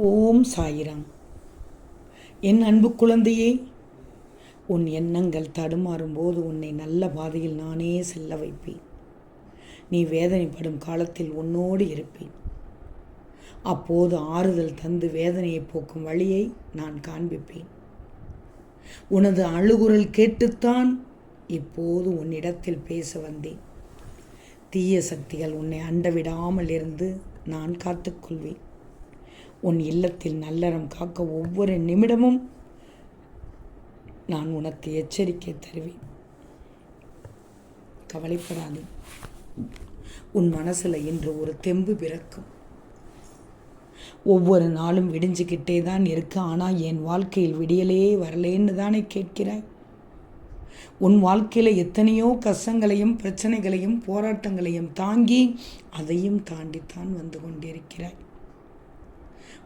ஓம் சாயிராம். என் அன்பு குழந்தையே, உன் எண்ணங்கள் தடுமாறும் போது உன்னை நல்ல பாதையில் நானே செல்ல வைப்பேன். நீ வேதனைப்படும் காலத்தில் உன்னோடு இருப்பேன். அப்போது ஆறுதல் தந்து வேதனையை போக்கும் வழியை நான் காண்பிப்பேன். உனது அழுகுரல் கேட்டுத்தான் இப்போது உன்னிடத்தில் பேச வந்தேன். தீய சக்திகள் உன்னை அண்டவிடாமல் இருந்து நான் காத்துக்கொள்வேன். உன் இல்லத்தில் நல்லறம் காக்க ஒவ்வொரு நிமிடமும் நான் உனக்கு எச்சரிக்கை தருவேன். கவலைப்படாதே. உன் மனசில் இன்று ஒரு தெம்பு பிறக்கும். ஒவ்வொரு நாளும் விடிஞ்சுக்கிட்டே தான் இருக்கு. ஆனால் என் வாழ்க்கையில் விடியலே வரலேன்னு தானே கேட்கிறாய். உன் வாழ்க்கையில் எத்தனையோ கஷ்டங்களையும் பிரச்சனைகளையும் போராட்டங்களையும் தாங்கி அதையும் தாண்டித்தான் வந்து கொண்டிருக்கிறாய்.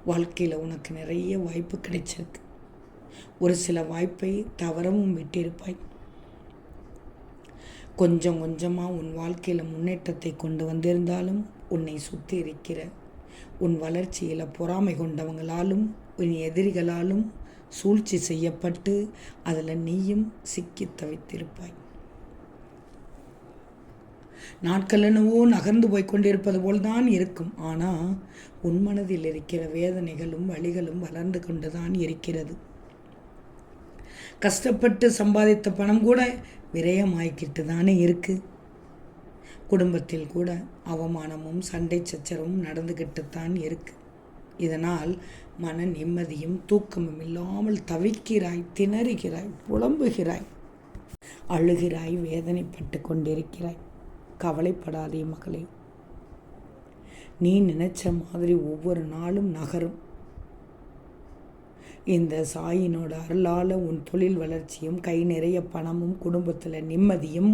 வாழ்க்கையில் உனக்கு நிறைய வாய்ப்பு கிடைச்சிருக்கு. ஒரு சில வாய்ப்பை தவறவும் விட்டிருப்பாய். கொஞ்சம் கொஞ்சமாக உன் வாழ்க்கையில் முன்னேற்றத்தை கொண்டு வந்திருந்தாலும் உன்னை சுற்றி இருக்கிற உன் வளர்ச்சியில் பொறாமை கொண்டவங்களாலும் உன் எதிரிகளாலும் சூழ்ச்சி செய்யப்பட்டு அதில் நீயும் சிக்கி தவித்திருப்பாய். நாட்கள் என்னவோ நகர்ந்து போய் கொண்டிருப்பது போல்தான் இருக்கும். ஆனால் உன் மனதில் இருக்கிற வேதனைகளும் வலிகளும் வளர்ந்து கொண்டுதான் இருக்கிறது. கஷ்டப்பட்டு சம்பாதித்த பணம் கூட விரயமாய்க்கிட்டு தானே இருக்கு. குடும்பத்தில் கூட அவமானமும் சண்டை சச்சரவும் நடந்துக்கிட்டுத்தான் இருக்கு. இதனால் மன நிம்மதியும் தூக்கமும் இல்லாமல் தவிக்கிறாய், திணறுகிறாய், புலம்புகிறாய், அழுகிறாய், வேதனைப்பட்டு கொண்டிருக்கிறாய். கவலைப்படாதே மகளே. நீ நினைச்ச மாதிரி ஒவ்வொரு நாளும் நகரும். இந்த சாயினோட அருளால் உன் தொழில் வளர்ச்சியும் கை நிறைய பணமும் குடும்பத்தில் நிம்மதியும்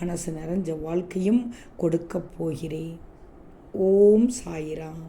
மனசு நிறைஞ்ச வாழ்க்கையும் கொடுக்க போகிறேன். ஓம் சாயிராம்.